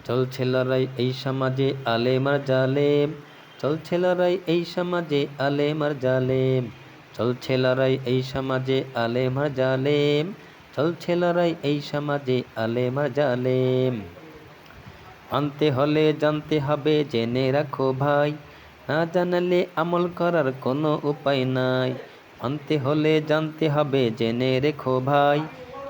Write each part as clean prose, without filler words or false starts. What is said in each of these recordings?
চলছে লড়াই এই সমাজে আলেম আর জালেম, চলছে লড়াই এই সমাজে আলেম আর জালেম, চলছে লড়াই এই সমাজে আলেম আর জালেম, চলছে লড়াই এই সমাজে আলেম আর জালেম। মানতে হলে জানতে হবে, জেনে রাখো ভাই, না জানলে আমল করার কোনো উপায় নাই। মানতে হলে জানতে হবে, জেনে রেখো ভাই,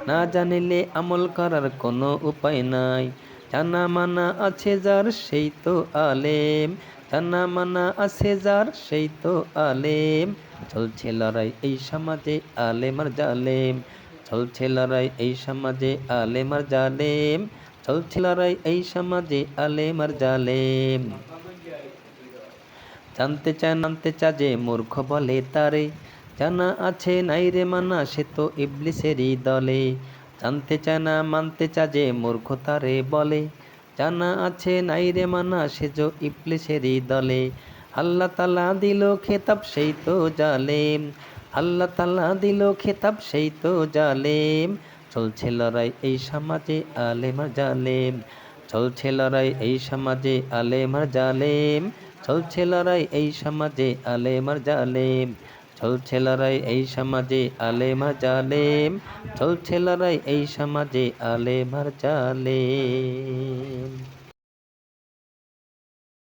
না জানিলে আমল করার কোনো উপায় নাই। জানা মানা আছে যার সেই তো আলেম, জানা মানা আছে যার সেই তো আলেম, চলছে লড়াই এই সমাজে আলেম আর জালেম, চলছে লড়াই এই সমাজে আলেম আর জালেম, চলছে লড়াই এই সমাজে আলেম আর জালেম। জানতে চা যে মূর্খ বলে তারে, জানা আছে নাই রে মানা সে তো ইবলিসেরই দলে। জানতে চায় না মানতে চা যে মূর্খ তারে বলে, জানা আছে নাই রে মানা সে যে ইবলিসেরই দলে। আল্লাহ তাআলা দিল খেতাব সেই তো জালেম, আল্লাহ তাআলা দিল খেতাব সেই তো জালেম, চলছে লড়াই এই সমাজে আলেম আর জালেম, চলছে লড়াই এই সমাজে আলেম আর জালেম, চলছে লড়াই এই সমাজে আলেম আর জালেম, চলছে লড়াই এই সমাজে আলেম আর জালেম, চলছে লড়াই এই সমাজে আলেম আর জালেম।